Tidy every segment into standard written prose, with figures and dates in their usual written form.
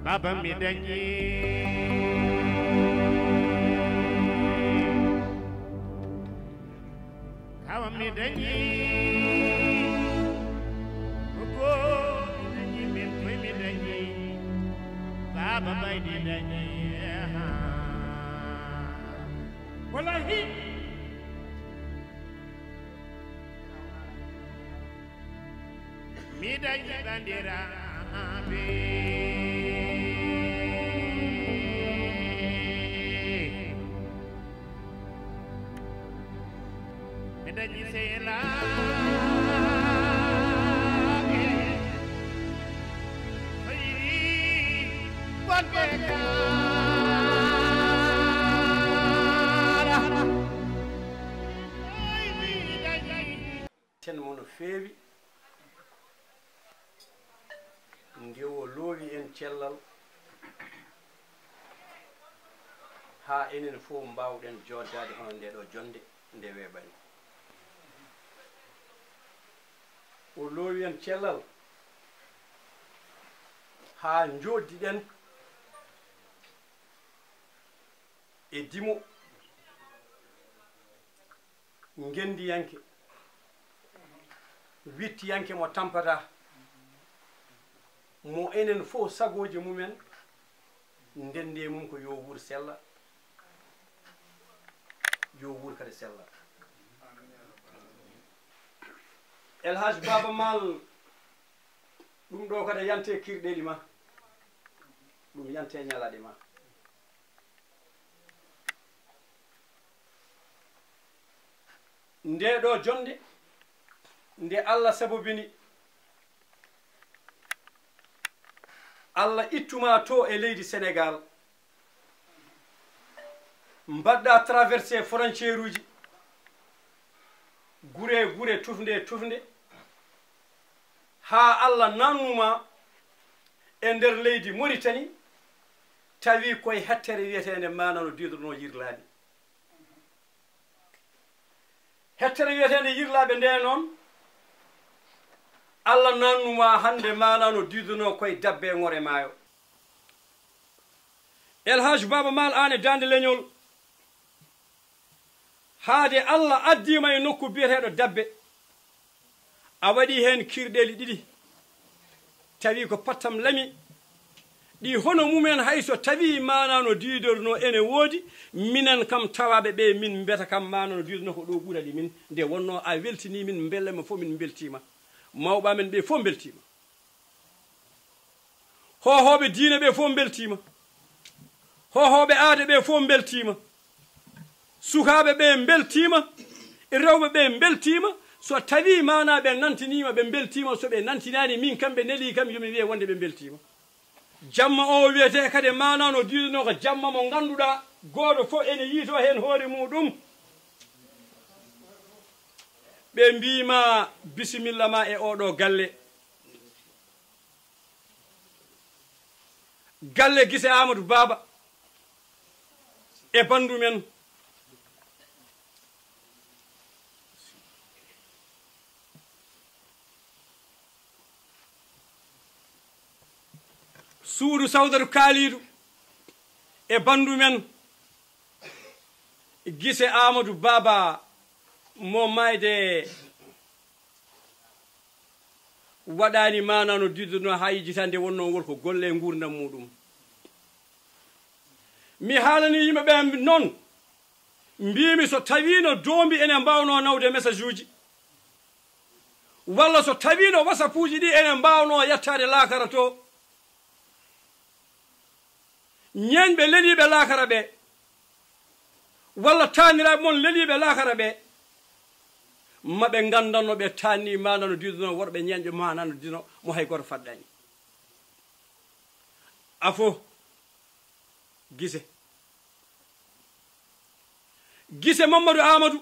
Baba mi dañi kawa mi dañi ko mi dañi min koy mi dañi baba bay di dañi wallahi mi dañi bandira be dañi seyla ay wonde kara ay mi dañi ten mono feewi ndewo loowi en cellal ha enen fof mbawɗen joddade hono nde ɗo jonde nde weeɓani o loowi en cellal ha joddiɗen e dimo gendiyanke wittiyanke mo tampata mo enen fof sagoji mumen ndende mum ko yo wuur sella yo wuur kadi sella El Hadj Baba Mal ɗum ɗo kada yante kirɗeɗi ma ɗum yante ñalaɗi ma nde ɗo jonde nde Allah sabobini Allah ittuma to e leydi Sénégal mbaɗɗa traversé frontiére uji gure tufnde ha Allah nannuma e nder leydi Mauritanie tawi koye hettere wiyetende manano didorno yirlaɓe hettere wiyetende yirlaɓe nde noon Allah nannuma hande manano didorno koye dabbe e ngore maayo El Hadj Baba Mal an e Dande Leñol haade Allah addima e nokku biyeteɗo dabbe a waɗi hen kirɗeli ɗiɗi tawi ko pattam lami ɗi hono mumen hayso tawi manano didorno ene woodi minen kam tawaɓe ɓe min mbiyata kam manano didorno ko ɗo ɓuuraɗi min nde wonno a weltini min bellema fof min beltima mawɓamen ɓe fof beltima hohoɓe diine ɓe fof beltima hohoɓe aade ɓe fof beltima sukaɓe ɓe beltima e rewɓe ɓe beltima so tawi mana ɓe nantinima ɓe beltima so ɓe nantinani min kamɓe neli kam yomi wiye wonde ɓe beltima jamma o wiyete kadi manano diduno ko jamma mo ganduɗa goto fof ene yiito hen hoore muɗum ɓe mbima bisimilla ma e oɗo galle galle Guissé Amadou Baba e bandu men suudu Sawdatu Kalidou e bandu men Guissé Amadou Baba mo mayde waɗani manano didduno ha yijitande wonno ngol ko golle e gurdam muɗum mi haalani yimɓeɓe noon mbimi so tawino dombi ene mbawno nawde message uji walla so tawino whatsapp uji ɗi ene mbawno yettade lakara to ñeñɓe leliɓe lakara ɓe walla taniraɓe mon leliɓe lakara ɓe maɓe gandanno ɓe tanni mana no diduno worɓe ñeñƴo mana no dino mo hay goto faɗɗani afo gise Mamadou Amadou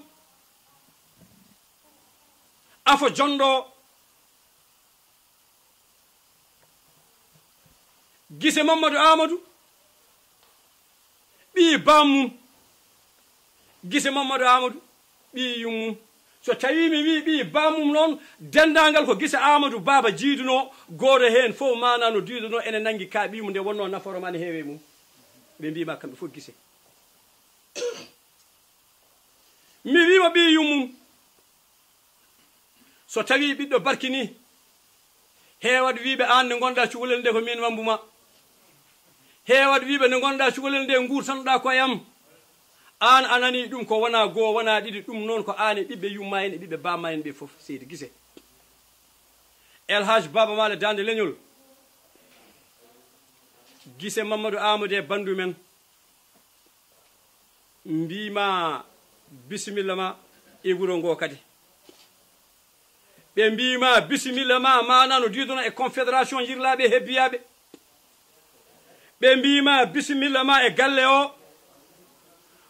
afo jondo gise Mamadou Amadou ɓi bammum gise Mamadou Amadou ɓi yummum so tawi mi wi ɓi bammum noon dendagal ko gise Amadou baba jiiduno goto hen fof mana no diiduno ene nangi ka ɓimo nde wonno naforoma ne heewe mum ɓe mbima kamɓe fof gise mi wima ɓi yummum so tawi ɓiɗɗo barkini heewat wiɓe an nde gonɗa cukalel nde ko min wambuma heewat wiɓe nde gonɗa cukalel nde gurtanoɗa koyam an anani ɗum ko wona goo wona ɗiɗi ɗum noon ko an e ɓiɓɓe yumma en e ɓiɓɓe bamma en ɓe fof seydi gise Elhaj Baba Male Dande Leñol gise Mamadou Amadou e bandu men mbima bisimilla ma e wuro ngo kadi ɓe mbima bisimilla ma manano diidono e confédération yirlaɓe hebbiyaɓe ɓe mbima bisimilla ma e galle o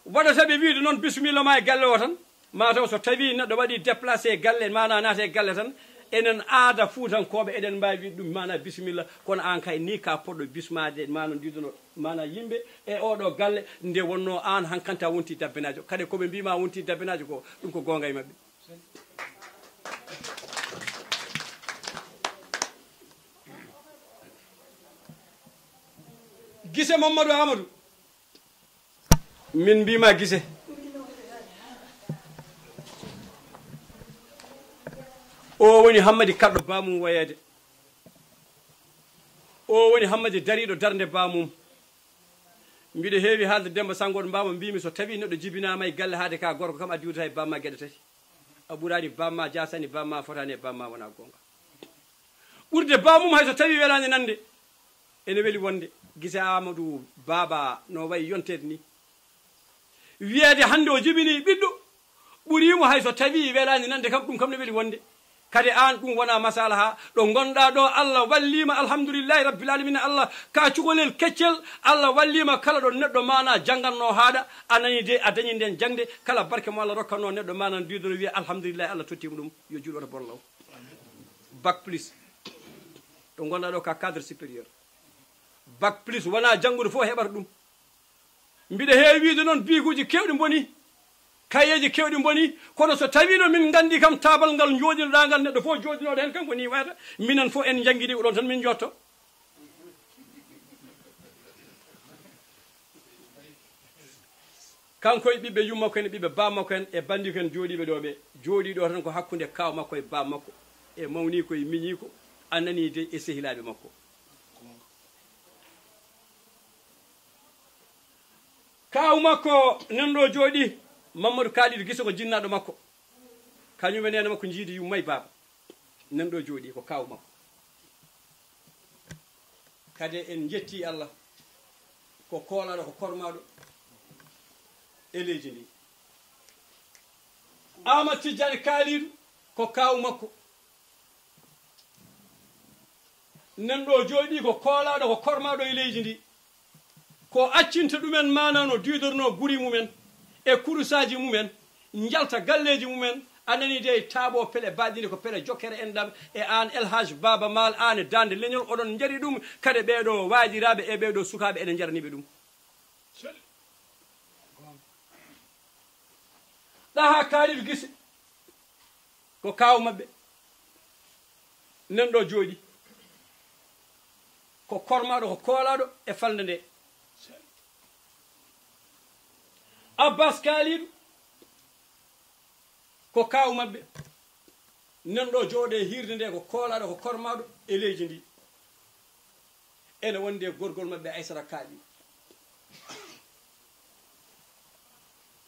waɗataɓe wiide noon bisimilla ma e galle o tan mataw so tawi neɗɗo waɗi déplacé e galle mana naata e galle tan enen aada fuutankoɓe eɗen mbawi wiide ɗum mana bisimilla kono an kay ni ka poɗɗo bismade mano diidono mana yimɓe e oɗo galle nde wonno an hankkanta wonti dabbinajo kadi koɓe mbima wonti dabbinajo ko ɗum ko gonga e mabɓe gise Mamadou Amadou min mbima gise o woni Hammadi kaɗɗo bamum wayede o woni Hammadi dariɗo darde bamum mbiɗo heewi haalde Demba Sangoɗo mbama mbimi so tawi neɗɗo jibinama e galle haade ka gorko kam a diwtata e bamma gueɗe tati a ɓurani bamma jasani bamma fotani e bamma wona gonga ɓurde bamum hay so tawi welani nande ene weeli wonde gise Amadou Baba no wayi yontede ni wiyede hande o jibini ɓiɗɗo ɓurimo hay so tawi welani nande kam ɗum kam ne weeli wonde kadi an ɗum wona masala ha ɗo gonɗa ɗo Allah wallima alhamdulillahi rabbil alamina Allah ka cukalel keccel Allah wallima kala ɗo neɗɗo mana jangganno haaɗa a nani de a dañi nden jangde kala barke mo Allah rokkanno neɗɗo mana didono wiya alhamdulillahi Allah tottima ɗum yo juuɗoto bollaw bac plus ɗo gonɗa ɗo ka cadre supérieur bac plus wona janggude fof heɓata ɗum mbiɗa heewi wiide noon biguji kewɗi boni kayeji kewɗi boni kono so tawino min gandi kam tabal ngal joɗinoɗa ngal neɗɗo fof joɗinoɗo hen kam ko ni wayata minen fof en jangguiɗi ko ɗon tan min jotto kanko e ɓiɓɓe yummakko en e ɓiɓɓe bammakko en e bandi ko en jooɗiɓe ɗo ɓe jooɗiɗo tan ko hakkude kaw makko e bammakko e mawni ko e miñi ko annani de e sehilaɓe makko kaw makko nanɗo jooɗi Mamadou Kalidou Guissé ko jinnaɗo makko kañum e nene makko jiidi yumma e baba nanɗo jooɗi ko kaw makko kadi en jetti Allah ko koolaɗo ko kormaɗo e leydi ndi Amadou Tidiane Kalidou ko kaw makko nanɗo jooɗi ko koolaɗo ko kormaɗo e leydi ndi ko accinta ɗumen manano diidorno guri mumen e kurusaji mumen jalta galleji mumen anani de taabo pele baɗini ko pele jokkere en ɗam e an Elhaj Baba Mal an e Dande Leñol oɗon jari ɗum kadi ɓeɗo waajiraɓe e ɓeɗo sukaɓe eɗen jaraniɓe ɗum ɗaha Kalidou Guissé ko kaw mabɓe nanɗo jooɗi ko kormaɗo ko koolaɗo e falde nde Abbas Kalidou ko kaw mabɓe nanɗo jooɗe hirde nde ko koolaɗo ko kormaɗo e leydi ndi ene wonde gorgol mabɓe Aissata Kalidou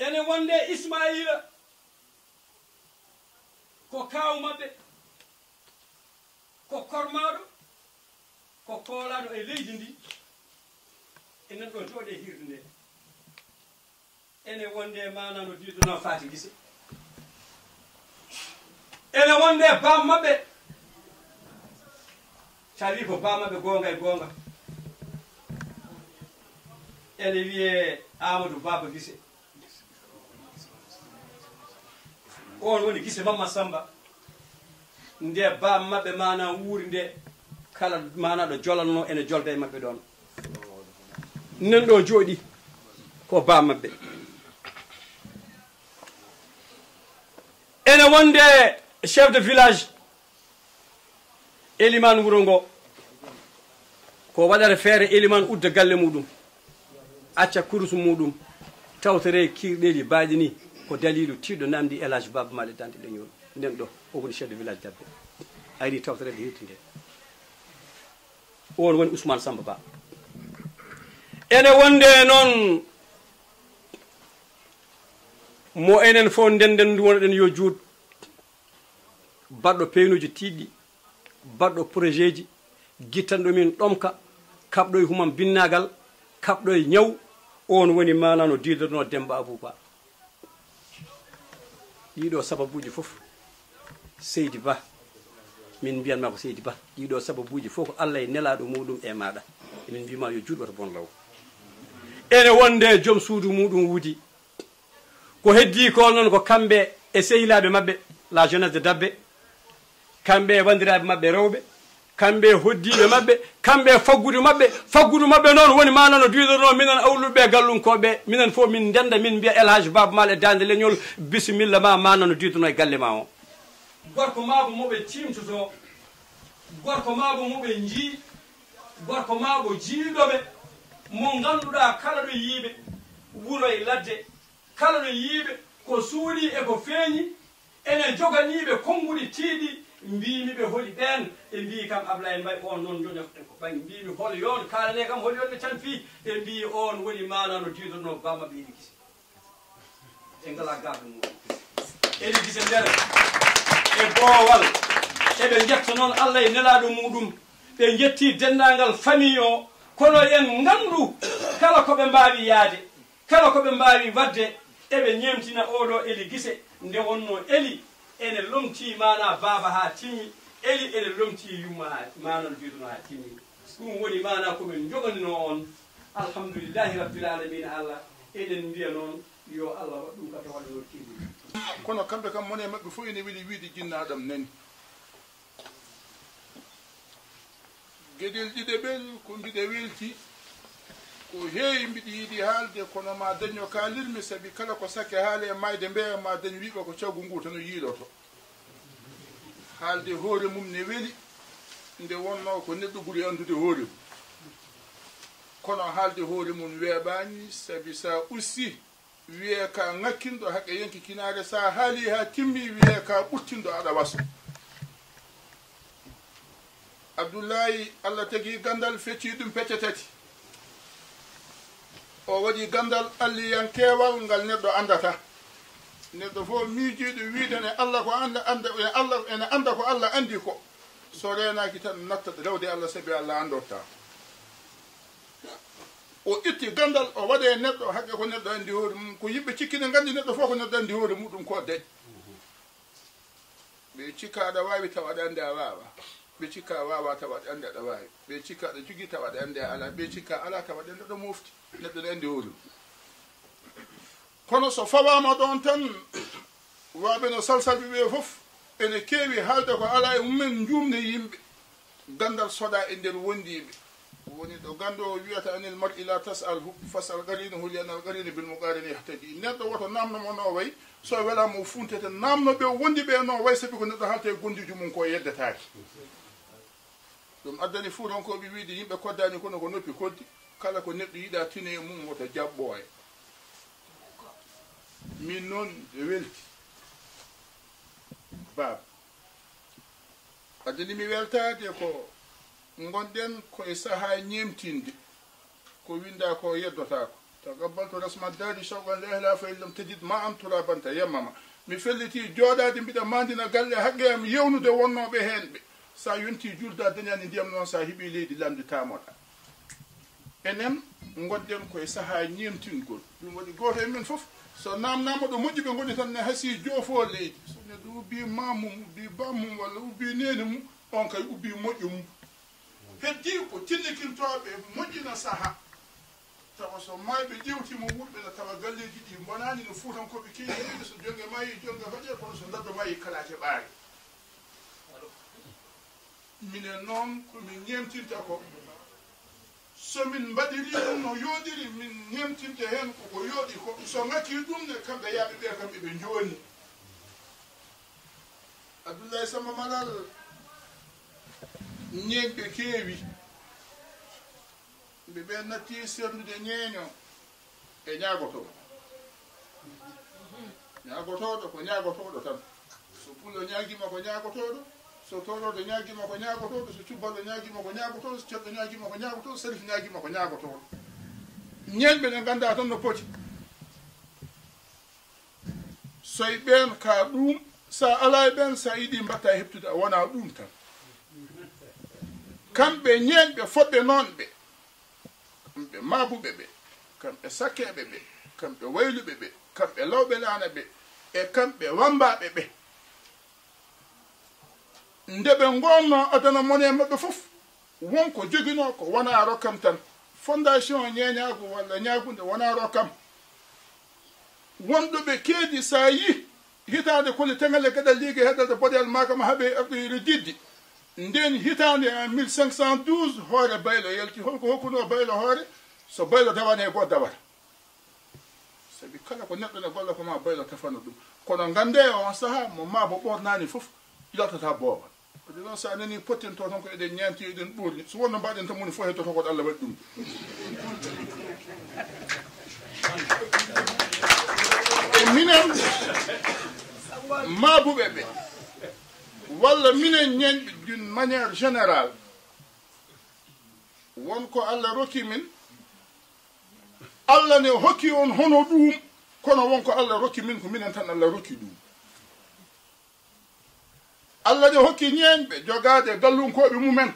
ene wonde Ismaïla ko kaw mabɓe ko kormaɗo ko koolaɗo e leydi ndi e nanɗo jooɗe hirde nde ene wonde manano diiduno Fati Guissé ene wonde bam mabɓe tawi ko bam mabɓe gonga e gonga ene wiye Amadou Baba Guissé on woni Guissé Mamma Samba nde bam mabɓe mana wuuri nde kala mana ɗo jolanno ene jolda e mabɓe ɗon nan ɗo jooɗi ko bam mabɓe ene wonde chef de village Eliman wuro ngo ko waɗata feere Eliman udda galle muɗum acca kurus muɗum tawtere kirɗeli baaji ni ko dalilu tiɗɗo namdi Elhadji Baba Male Dante Leñol nden ɗo o woni chef de village Dabbe ari tawtere nde hetti nde on woni Ousmane Samba Ba ene wonde noon mo enen fof ndenden ndu wonoɗen yo juut baɗɗo peynuji tiɗɗi baɗɗo projet ji guittanɗo min ɗomka kaɓɗo e humam binnagal kaɓɗo e ñaw on woni mana no diidirno Demba Abou Ba ɗiɗo sababuji fof Seydi Ba min mbiyanma ko Seydi Ba ɗiɗo sababuji fof ko Allah e nelaɗo muɗum e maɗa emin mbima yo juuɗo to bon law ene wonde joom suudu muɗum wuudi ko heddi ko noon ko kamɓe e sehilaɓe mabɓe la jeunesse de Dabbe kamɓe e wandiraɓe mabɓe rewɓe kamɓe e hoddiɓe mabɓe kamɓe e faggudu mabɓe noon woni mana no diidirno minen awluɓe gallunkoɓe minen fof min ndenda min mbiya Elhadji Baba Male Dante Leñol bisimilla ma mana no diidirno e galle ma o gorko mabo moɓe timtoto gorko mabo moɓe jii gorko mabo jiiɗoɓe mo ganduɗa kala ɗo yiiɓe wuuro e ladde kala ɗo yiiɓe ko suuɗi e ko feeñi ene joganiɓe konnguɗi tiiɗi mbimi ɓe holi ɓen e mbi kam Ablaye Mbaye on noon joñoten ko ɓangi mbimi hol yon kalane kam hol yonɓe tan fi e mbi on woni mana no diidirno bammaɓe Ely Guissé e ngala garde muɗum Ely Guissé nder e boowal eɓe jetta noon Allah e nelaɗo muɗum ɓe jetti dendagal famille o kono en gandu kala koɓe mbawi yaade kala koɓe mbawi wadde eɓe ñemtina oɗo Ely Guissé nde wonno Ely ene lomti mana baba ha timmi Ely ene lomti yumma mana no diiduno ha timmi ɗum woni mana komin jogonino on alhamdulillahi rabbil alamina Allah eɗen mbiya noon yo Allah waɗ ɗum kata waɗa no tiiɗi kono kamɓe kam mone mabɓe fof ene weeli wiide jinnaɗam nani gueɗel ɗiɗeɓel ko mbiɗe welti ko heewi mbiɗa yiiɗi haalde kono ma daño kalirmi saabi kala ko sakke haale e mayde mbeya ma dañ wiiɓa ko cawgu ngu tan o yiiloto haalde hoore mum ne weeli nde wonno ko neɗɗo ɓuuri andude hoore mum kono haalde hoore mum weeɓani saabi sa ussi wiye ka ŋakkinɗo haqqe yonki kinare sa haali ha timmi wiye ka ɓurtinɗo aɗa waso Abdoulaye Allah tagi gandal fecci ɗum pecce tati o waɗi gandal alliyankewal ngal neɗɗo andata neɗɗo fof miijiɗo wiidene Allah ko ene anda ko Allah andi ko so renaki tan natta rewde Allah saabi Allah andorta o itti gandal o waɗe neɗɗo haqqe ko neɗɗo andi hoore mum ko yimɓe cikkine gandi neɗɗo fof ko neɗɗo andi hoore muɗum ko dañ ɓe cikka aɗa wawi tawa aɗa andi a wawa ɓe cikka wawa tawa aɗa andi aɗa wawi ɓe cikka aɗa jogui tawa aɗa andi a ala ɓe cikka ala tawa ɗe neɗɗo mofti neɗɗo ne andi hoore mum kono so fawama ɗon tan waɓe no salsalɓe ɓe fof ene keewi haalde ko ala e mumen jumde yimɓe gandal soɗa e nder wondiɓe woni ɗo gando o wiyata anil mar'i la tasal fasal qarinahu li anal qarina bil muqarini yahtadi neɗɗo woto namnomo no way so welama o funtete namnoɓe wondiɓe no way saabi ko neɗɗo haalte e gondiji mum ko yeddetaki ɗum addani fuurankoɓe wiide yimɓe koddani kono ko noppi koddi kala ko neɗɗo yiiɗa tine mum woto jaɓɓo e min noon e welti baba addani mi weltade ko gonɗen koye saaha ñemtinde ko winda ko yeddotako tagabbaltu rasma dadi shawqan la ihla fa illam tajid ma am turabanta yemmama mi felliti jooɗade mbiɗa mandina galle haqqe am yewnude wonnoɓe hen ɓe sa yonti julda dañani ndiyam noon sa heeɓi leydi lamde tamoɗa enen gonɗen koye saaha ñemtingol ɗum waɗi goto e men foof so namnama ɗo moƴƴi ɓe goni tan ne hasi joofo leydi so neɗɗo ubbi mamum ubbi bammum walla ubbi neni mum on kay ubbi moƴƴu mum heddi ko tinnikintoɓe moƴƴina saaha tawa so mayɓe ƴewtima wuɗɓe no tawa galleji ɗi bonani no fuutankoɓe keewi wiide so jonge mayi jonge hoƴe kono so ndaddo mayi kalate ɓaari minen noon komin ñemtinta ko somin mbaɗiri ɗum no yooɗiri min ñemtinte hen koko yooɗi ko so ngakki ɗum ne kamɓe yaaɓe ɓe kamɓe ɓe jooni Abdoulaye Samba Malal ñeeɓe keewi ɓe ɓe natti serndude ñeeño e ñaagotoɗo ñaagotoɗo ko ñaagotoɗo tan so pullo ñaagima ko ñaagotoɗo so toroɗo ñaagima ko ñaagotoɗo so cubbalɗo ñaagima ko ñaagotoɗo so ceɗɗo ñaagima ko ñaagotoɗo sarif ñaagima ko ñaagotoɗo ñeeñɓe ɗe ganda tan no poti soye ɓen ka ɗum sa ala e ɓen sa yiɗi mbatta heɓtude a wona ɗum tan kamɓe ñeeñɓe foɗɓe noon ɓe kamɓe maabuɓe ɓe kamɓe sakkeɓe ɓe kamɓe wayluɓe ɓe kamɓe lawɓe laana ɓe e kamɓe wambaɓe ɓe nde ɓe gonno adana mone maɓɓe fof wonko jogino ko wona rokkam tan fondation ñeñagu walla ñagunde wona rokkam wonɗoɓe keedi sa yi hitande koli tegale gueɗal ligue heɗade boɗel makama haaɓe afɗoyiri diddi nden hitande en 1512 hoore baylo yalti holko hokkuno baylo hoore so baylo dawane go dawata sabi kala ko neɗɗo ne golla ko ma baylo tafano ɗum kono gande on saaha mo mabo ɓornani fof yaltata boowal kadi noon sa nani pottinto tan ko eɗen ñanti eɗen ɓurni so wonno mbaɗen tan moni fof hettoto koɗo Allah waɗi ɗum e minen maabuɓe ɓe walla minen ñeñɓe d'une manière générale wonko Allah rokki min Allah ne hokki on hono ɗum kono wonko Allah rokki min ko minen tan Allah rokki ɗum Allah ne hokki ñeñɓe jogade gallunkoɓe mumen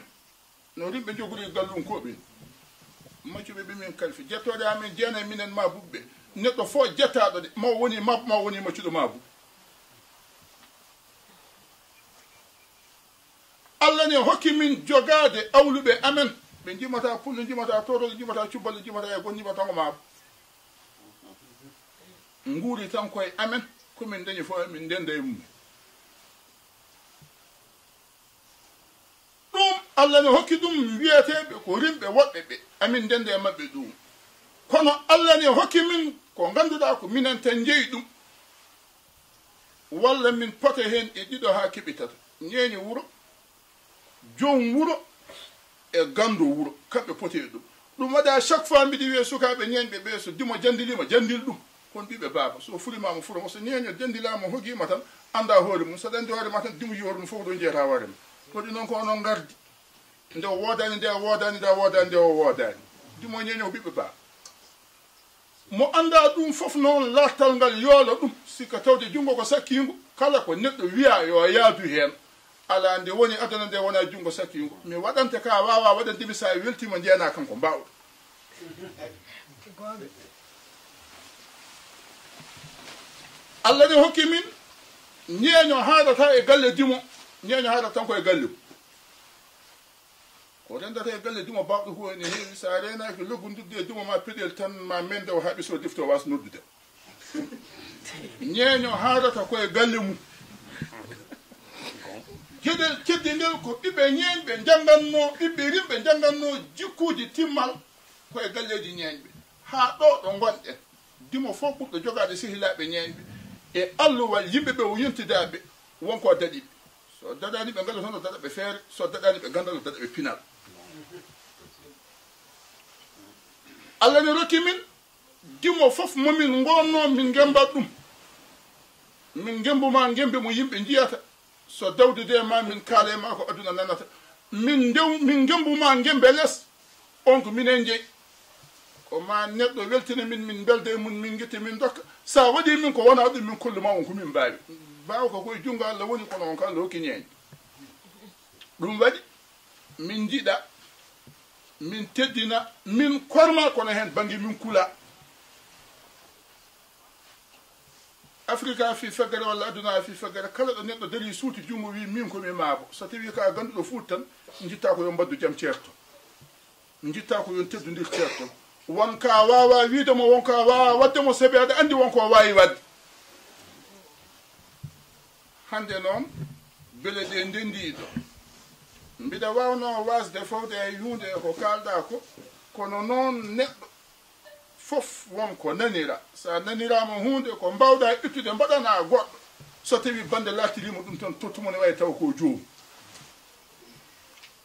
no rimɓe jogori gallunkoɓe maccuɓe ɓe min kalfi jettode amin jeena minen maabuɓe neɗɗo fof jettaɗo de ma woni mabbo ma woni maccuɗo maabu Allah ne hokki min jogade awluɓe amen ɓe jimata pullo jimata toroɗo jimata cubballo jimata e gon jimata ngo maabu nguuri tan koye amen komin dañi fof min ndenda e mum ɗum Allah ne hokki ɗum wiyeteɓe ko rimɓe woɗɓe ɓe amin ndenda e maɓɓe ɗum kono Allah ne hokki min ko ganduɗa ko minen tan jeeyi ɗum walla min pota hen e ɗiɗo ha keɓitata ñeeñi wuro jom wuro e gando wuro kamɓe poti e ɗum ɗum waɗa chaque fois mbiɗi wiye sukaɓe ñeñɓe ɓe so dimo jandilima jandil ɗum kon ɓiɓe baaba so fulimama furamo so ñeño jandilama hokkima tan anda hoore mum saɗa andi hoore ma tan dimo yi hoore mum fof ɗo jeeta hoore ma koɗi noon ko onon gardi nde wodani nde wodani nde wodani nde o wodani dimo ñeño ɓiɓe baaba mo anda ɗum fof noon lartal ngal yoolo ɗum sikka tawde junngo ko sakkingo kala ko neɗɗo wiya yo yaadu hen ala nde woni aduna nde wona junngo sakkingo mi waɗante ka wawa waɗandemi sa weltima jeena kanko mbawɗo Allah ne hokki min ñeeño haɗata e galle dimo ñeeño haɗata tan ko e galle ko rendata e galle dimo bawɗo hu ene heewi sa renaki loggudidde e dimo ma peɗel tan ma mende o haaɓi so defto wasa noddude ñeeño haɗata koye galle mum gueɗel kedde ndel ko ɓiɓɓe ñeeñɓe jangganno ɓiɓɓe rimɓe jangganno jikkuji timmal koye galleji ñeeñɓe ha ɗo ɗo gonɗen dimo fof ɓurɗo jogade sehilaɓe ñeeñɓe e alluwal yimɓeɓe o yontidaɓe wonko daɗiɓe so daɗani ɓe ngala toon o daɗaɓe feere so daɗani ɓe gandal o daɗaɓe pinal Allah ne rokki min dimo fof momin gonno min gembat ɗum min gembuma gembe mo yimɓe jiyata so dawde de ma min kaala e ma ko aduna nanata min gembuma gembe less on ko minen jeeyi ko ma neɗɗo weltina min belde e mun min guette min dokka sa waɗi min ko wona ɗum min kolluma on ko min mbawi mbawa ko koye junngo Allah woni kono on ko Allah hokki ñeeño ɗum waɗi min jiiɗa min teddina min korma kono hen banggue min kula africa fi feggere walla aduna fi feggere kala ɗo neɗɗo dari suuti jungo wi min komi maabo so tawi ka ganduɗo fuut tan jitta ko yo mbaddu jaam ceerto jitta ko yon teddodir ceerto wonka wawa wiidemo wonka wawa waddemo saabi aɗa andi wonko wawi wadde hande noon bele ɗe ndendiɗo mbiɗa wawno wasde fofde e hunde ko kalɗa ko kono noon neɗɗo fof wonko nanira sa nanirama hunde ko mbawɗa ittude mbaɗana goɗɗo so tawi bande lattirima ɗum tan tottumone wawi taw ko joomu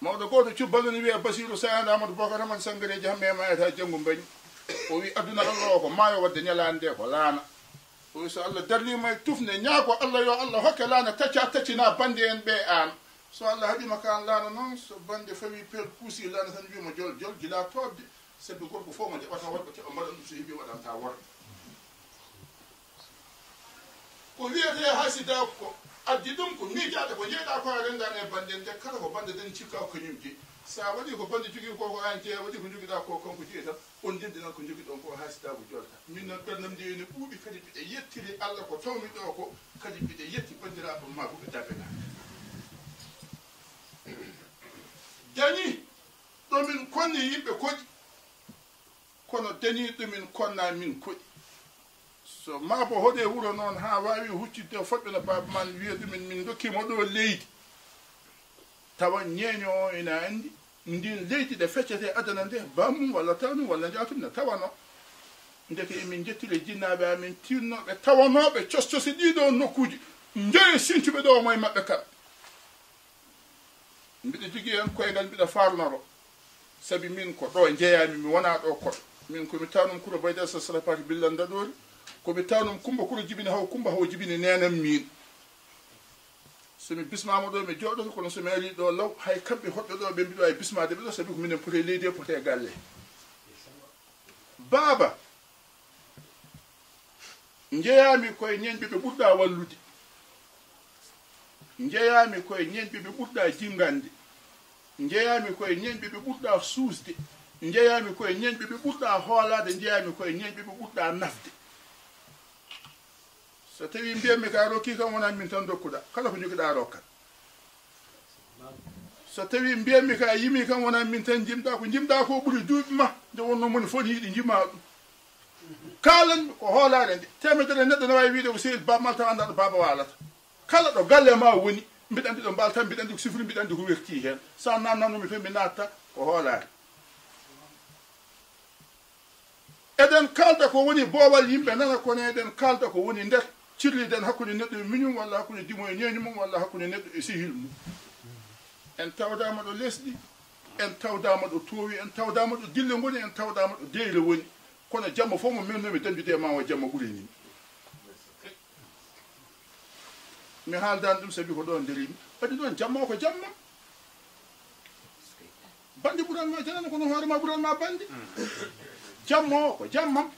mawɗo goto cubballoni wiye Basiru Sayande Amadou Bocar Hamad Sangareji hamme mayata janggo mbañi o wi aduna Allah o ko maayo wadde ñalande nde ko laana o wi so Allah darnima e tufne ñaako Allah yo Allah hokke laana taccina bande en ɓe an so Allah haɗima ka an laana noon so bande fawi pel puusi laana tan wima jol jol gila tobde sabi gorko fof mo jaɓata worɓe keɓa mbaɗan ɗum so heeɓi waɗanta worɓe ko wiyete hasida ko addi ɗum ko miijaɗe ko jeeɗa ko a rendan e bande nde kala ko bande den cikka ko kañum jeeyi sa waɗi ko bande jogui koko an jeeya waɗi ko joguiɗa ko konko jeeyi tan on dendinan ko jogui ɗon ko hasida ko jolta min noon ɓernam ndi ne ɓuuɓi kadi mbiɗe yettiri Allah ko tawmi ɗo ko kadi mbiɗe yetti bandiraɓe ma ko ɓe dabena dañi ɗomin konni yimɓe koɗi kono dañi ɗumin konna min koɗi so mabo hoɗe wuro noon ha wawi huccidde foɗɓe no baba man wiya ɗumen min dokkimo ɗo leydi tawa ñeeño o ina andi ndin leydi ɗe feccete adana nde bamum walla tawnu walla jatum ne tawano ndeke emin jettire jinnaɓe amin tinnoɓe tawanoɓe coscosi ɗiɗo nokkuji jeeyi sintuɓe ɗo moye maɓɓe kam mbiɗa jogui hen koyngal mbiɗa farnoro saabi min ko ɗo jeeyami mi wona ɗo koɗo min komi tawnum kuro bayda sa salapati billan daɗori komi tawnum kumba kuro jibini haw kumba haw jibini nenam min somi bismama ɗo mi jooɗoto kono somi ari ɗo law hay kamɓe hoɓɓe ɗo ɓe mbiɗo ay bismade ɓe ɗo saabi ko minen pote leydi e pote galle baaba jeeyami koye ñeñɓe ɓe ɓurɗa wallude jeeyami koye ñeñɓe ɓe ɓurɗa jingande jeeyami koye ñeñɓe ɓe ɓurɗa suusde jeeyami koye ñeñɓe ɓe ɓurɗa hoolade jeeyami koye ñeñɓe ɓe ɓurɗa nafde so tawi mbiyatmi ka rokki kam wona min tan dokkuɗa kala ko joguiɗa rokkat so tawi mbiyatmi ka yimi kam wona min tan jimɗa ko jimɗa ko ɓuuri duuɓi ma nde wonno moni fof yiiɗi jima ɗum kalanmi ko hoolare nde temedere neɗɗo ne wawi wiide ko sehil babamal taw anda ɗo baba walata kala ɗo galle ma woni mbiɗa andi ɗo mbalta mbiɗa andi ko sifri mbiɗa andi ko werti hen sa nannanumi to mi natta ko hoolare eɗen kalda ko woni boowal yimɓe nana kono eɗen kalda ko woni nder cirliden hakkude neɗɗo e miñum walla hakkude dimo e ñeñu mum walla hakkude neɗɗo e sihil mum en tawdama ɗo lesɗi en tawdama ɗo toowi en tawdama ɗo dille goni en tawdama ɗo deyre woni kono jamma fof mo minnomi dandude ma o jamma ɓuurini mi haaldani ɗum saabi ko ɗo nderimi waɗi ɗon jamma o ko jamma bandi ɓuranma janana kono hoorema ɓuranma bandi jamma o ko jammam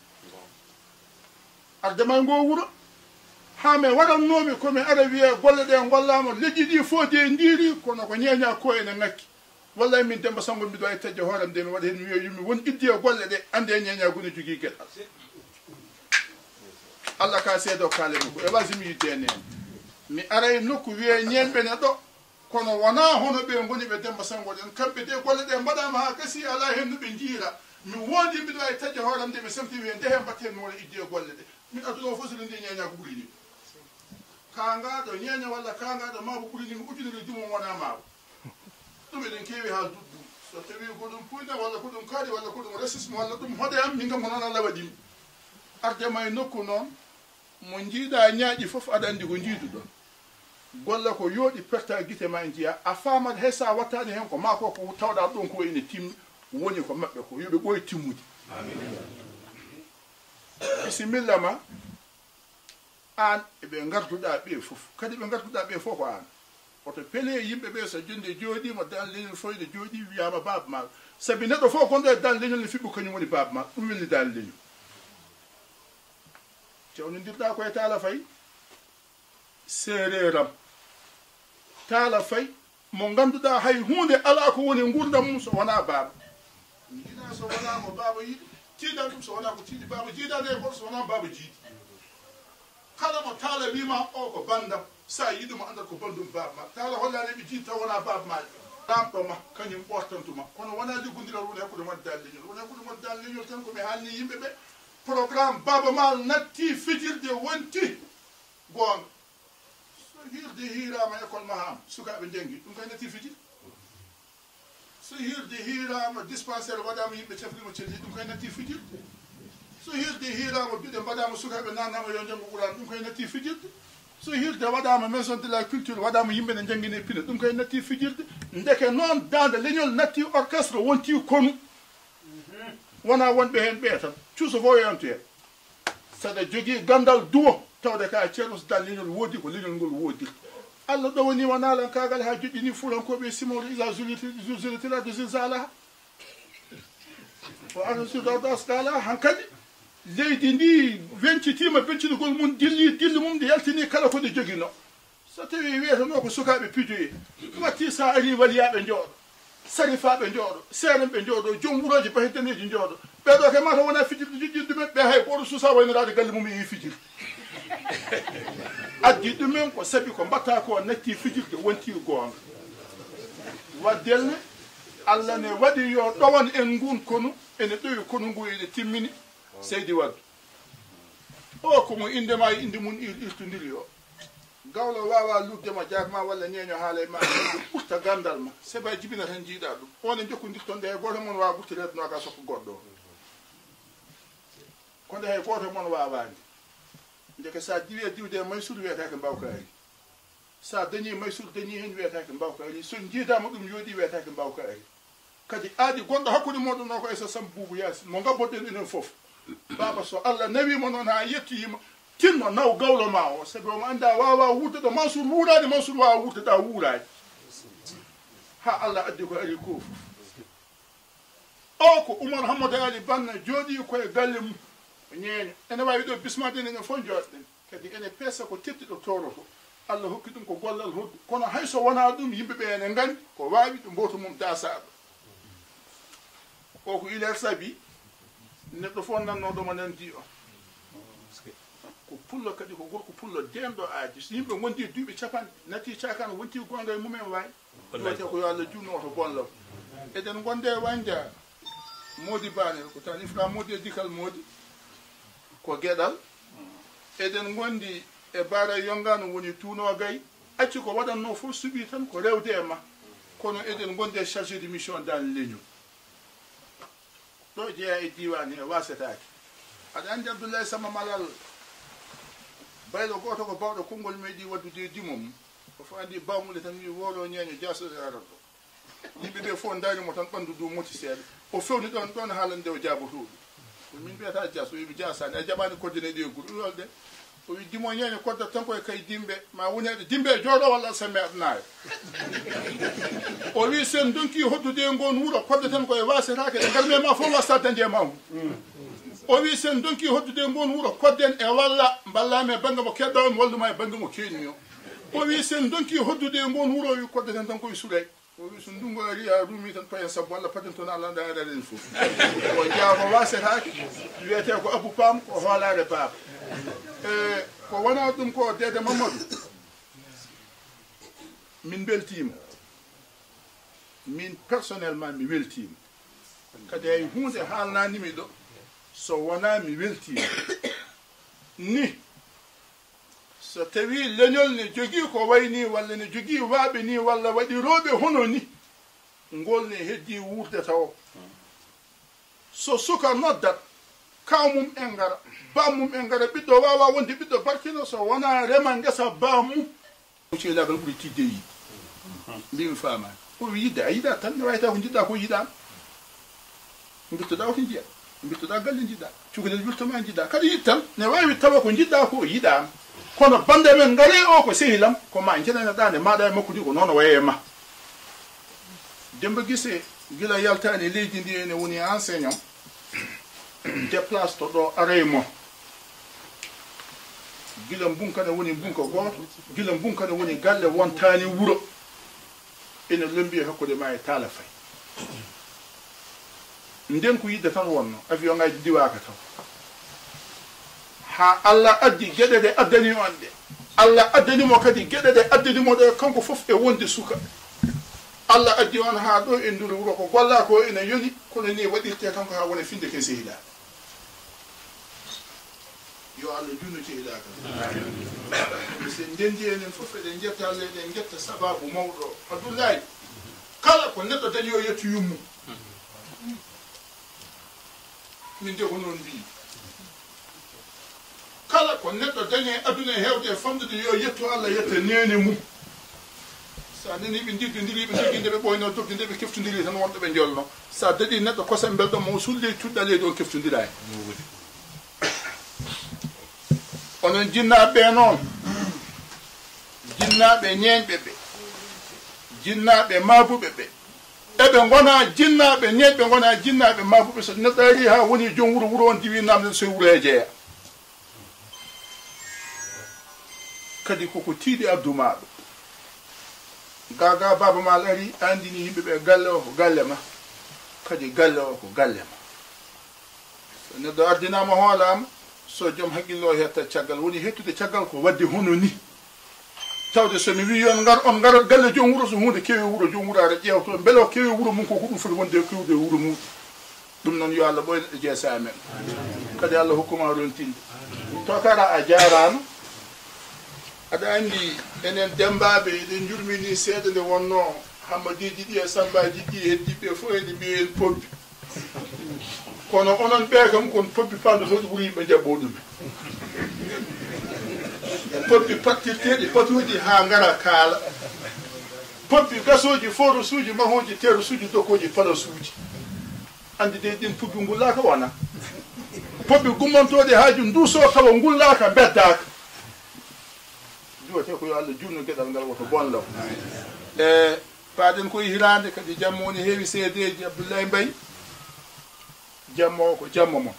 ardema ngo wuro ha mi waɗannomi komi ara wiye golle ɗe gollama leƴƴi ɗi fof de ndiri kono ko ñeeña ko ene ngakki wallay min Demba Sango mbiɗo ay tajja hooram de mi waɗa hen mi wiya yummi won iddi e golle ɗe ande e ñeeñagu ne jogui gueɗal Allah ka seedo kalemi ko e wasimi yidde en hen mi aray nokku wiye ñemɓe ne ɗo kono wona hono ɓe goni ɓe Demba Sango ɗen kamɓe de golle ɗe mbaɗama ha gasi ala hen no ɓe jiira mi wondi mbiɗo ay tajja hooram de mi samti wiye nde hen mbatten mi wona iddi e golle ɗe min adduno fof sone nde ñeeñago ɓuurini kangaɗo ñeeña walla kangaɗo mabo ɓuurinimi ujunere jumum wona mabo ɗum eɗen keewi ha duɗɗum so tawi ko ɗum puyɗe walla ko ɗum kaari walla ko ɗum racisme walla ɗum hoɗe am min kam ko noon Allah waɗimi ardema e nokku noon mo jiiɗa ñaaƴi fof aɗa andi ko jiiduɗon golla ko yooɗi perta guite ma jiiya a famat hay sa wattani hen ko ma ko tawɗa ɗon ko ene timmi woni ko maɓɓe ko yoɓe ɓooyi timmude bisimilla ma an eɓe garduɗa ɓe fof kadi ɓe garduɗa ɓe fof ko an oto pele yimɓe ɓe so jonde jooɗima dan leñol foyde jooɗi wiyama baba ma saabi neɗɗo fof gonɗo e dan leñol ne fiɓɓi kañum woni baba ma ɗum welni dan leñol cewnodirɗa koye Talla Faye sereram Talla Faye mo ganduɗa hay hunde ala ko woni gurdam mum so wona baba jiiɗa so wona ko baba yiiɗi tiiɗan ɗum so wona ko tiiɗi baba jiiɗade e goto so wona baba jiiɗi kala mo taala wima o ko bandam sa yiɗi mo andal ko bandum baba ma taala hollani ɓe jiita wona baba ma lamɗo ma kañum ɓortantuma kono wona liggodiral woni hakkude mon dal leñol woni hakkude mon dal leñol tan komi haalni yimɓe ɓe programme baba ma natti fijirde wonti gonga so hirde hirama école maham sukaɓe jengi ɗum kay natti fijirde so hirde hirama dispensaire waɗama yimɓe cefrima celli ɗum kay natti fijirde so hirde hirama biɗe mbaɗama sukaɓe nannama yo janggo ɓuran ɗum kay natti fijirde so hirde waɗama maison de la culture waɗama yimɓe ne jangguine pine ɗum kay natti fijirde ndeke noon dande leñol natti orchestre wonti konu wona wonɓe hen ɓe tan cuuso fo yonto hen saɗa jogui gandal duwo tawde ka ceerno so dal leñol woodi ko leñol ngol woodirta Allah ɗowani wonalan kagal ha joƴƴini fulankoɓe simoro ila zulitira de zilzalaha o arsuɗoɗosdala hankadi leydi ndi wencitima bencidugol mum dilli mum nde yaltini kala ko ɗe joguino so tawi wiyetano ko sukaɓe pijoye watti sa ari waliyaɓe jooɗo sarifaɓe jooɗo seerenɓe jooɗo joom wuroji bahidaneji jooɗo ɓeɗo ke mata wona fijirde joƴƴirde ɗumen ɓe hay goto susa waynirade galle mum yi fijirde addi ɗumen ko saabi ko mbatta ko natti fijirde wonti gonga waddelle Allah ne waɗi yo ɗowan en ngun konu ene ɗowi konu ngu ene timmini seydi waddu o komo indema e inde mum irtodiri o gawlo wawa luddema jakma walla neño haala ma ɓurta gandal ma seba jibina tan jiiɗa ɗum one jokkodirton nde hay goto mon wawa ɓurtirede noga sokko goɗɗo o ko nde hay goto mon wawani ndeke sa diwi diwde Maysour wiyetake mbawkari sa dañi Maysour dañi hen wiyetake mbawkari so jiidama ɗum yooɗi wiyetake mbawkari kadi aadi gonɗo hakkude moɗon o ko Aissa Samb Boubou Yacine mo gabboɗen enen foof baba so Allah nawima noon ha yettoyima tinno naw gawlo ma o sabi omo anda wawa wurdeɗo Mansour wuurani Mansour wawa wurdeɗa wuurani ha Allah addi ko ari ko o ko Oumar Hamadou Ali Banna jooɗi koye galle mum ñeeño ene wawi ɗo bismade enen fof jooɗɗen kadi ene peesa ko tettiɗo toroto Allah hokki ɗum ko gollal hoddu kono hayso wona ɗum yimɓeɓe ene gandi ko wawi ɗo mboto mum dasaɗo o ko iler saabi neɗɗo fof nannoɗomo nandi o ko pullo kadi ko gorko pullo denɗo aadi so yimɓe gondi duuɓi capanɗe natti cakan wonti gonga e mumen wawi wiyete ko yo Allah junno oto bonlaw eɗen gonde wanja Mody Bane ko tan ifra Mody e dikal Mody ko gueɗal eɗen gondi e Bara Yongano woni tuuno gay acci ko waɗanno fof suuɓi tan ko rewde e ma kono eɗen gonde chargé de mission dans leñol ɗo jeeya e diwan he wasetake aɗa andi Abdoulaye Samba Malal baylo goto ko bawɗo konngol meeɗi waddude dimo mum o fo andi bawmuɗe tan wi woɗo ñeño jasode arat ɗo yimɓeɓe fof darimo tan ɓandu du moti seeɗa o fewni ɗon haalande o jabotoɗo min mbiyata jas o wiimi jasani a jaɓani koddene ɗe guru yolde o wi dimo ñeño koddat tan koye kay dimɓe ma wonede dimɓe jooɗo walla samme aɗanayo o wi sen donki hoddude ngon wuuro kodde tan koye wasetake ɗe garme ma fof wasta dañde ma o wi sen donki hoddude ngon wuuro kodden e walla ballami e banggue mo keɗɗa on walluma e banggue mo keñmi o wi sen donki hoddude ngon wuuro o wi kodde tan tan koye suuɗay o wi so ndungu ari a rumi tan payen sabbo walla paden toon Allah nda aɗaɗen fof o jeeya ko wasetake wiyete ko Abou Pam ko hoolare baaba ko wona ɗum ko Dede Mamadou min beltima min personnellement mi weltima kadi hay hunde haalnanimi ɗo so wona mi weltima ni so tawi leñol ne jogui ko wayni walla ne jogui waaɓe ni walla waɗiroɓe hono ni ngol ne heddi wurde taw so suka noddat kawmum en gara bamum en gara ɓiɗɗo wawa wonde ɓiɗɗo barkino so wona rema guesa bamum ceelagal ɓuuri tidde yi mbimi famani o wi yidde a yiɗa tan ne wayta ko jiɗɗa ko yiɗama birtoɗa ko jiiya birtoɗa galle jiɗɗa cukalel wirtoma jiɗɗa kadi yid tan ne wawi tawa ko jiɗɗa ko yiɗama kono bande men gaare o ko sehilam ko ma jeɗaneɗa nde maɗa e makko ndi ko noon waye ma Demba Guissé gila yaltani leydi ndi ene woni enseignant déplace to ɗo araymo gila mbunkane woni mbunka goto gila mbunkane woni galle wontani wuuro ene lombi hakkude ma e Talla Faye nden ko yidde tan wonno avion ngaji diwaka taw ha Allah addi geɗe ɗe addani on ɗe Allah addanimo kadi geɗe ɗe addanimo ɗe kanko fof e wonde suka Allah addi on ha ɗo e ndur wuro ko golla ko ene yoni kono ni waɗirte kanko ha wona finde ke sehila yo Allah junno cehiɗaka sen ndendi enen fof eɗen jetta Allah eɗen jetta sababu mawɗo Abdoulaye kala ko neɗɗo dañi o yettu yummu min de ko noon mbi kala ko neɗɗo dañi aduna hewde e famdude yo yettu Allah yetta nene mum sa nani ɓe dirdodiri ɓe jogui nde ɓe ɓoyno dogde nde ɓe keftodiri tan wonɗo ɓe jolno sa daɗi neɗɗo kosam belɗo mo sulle tuɗɗa leydi on keftodira onon jinnaɓe noon jinnaɓe ñeñɓe ɓe jinnaɓe mabuɓe ɓe eɓe gona jinnaɓe ñeñɓe gona jinnaɓe mabuɓe so neɗɗo ari ha woni joom wuro wuro on diwi namde so wuro e jeeya kadi koko tiiɗi abdoumaɗo gaga baba mal ari andini yimɓeɓe galle o ko galle ma kadi galle o ko galle ma so neɗɗo ardinama hoolama so joom haqqillo hetta caggal woni hettude caggal ko wadde hono ni tawde somi wi on gar galle joom wuro so hunde kewi wuro joom wuro ara ƴewto beele o kewi wuro mum ko ko ɗum foti wonde kewde wuro mum ɗum noon yo Allah ɓoyneɗo jeesa men kadi Allah hokkuma rontinde to kara a jarama aɗa andi enen dembaɓe eɗen jurmini seeɗa nde wonno hammadiji ɗi e sambaji ɗi heddiɓe fof ene mbiyen pobbi kono onon ɓe kam kon pobbi pandotoɗo ɓuuri yimɓe jabbo ɗumen pobbi pattirteɗi patuji ha gara kaala pobbi gasoji foros uji mahoji teros uji dokoji palas uji andi de ɗin pobbi ngullaka wona pobbi gummantoɗe haaju nduso tawa ngullaka beddaka te ko yo Allah junno geɗal ngal woto bonlaw e paaden koye hirande kadi jamma woni heewi seedeji Abdoulaye Mbaye jamma o ko jamma mon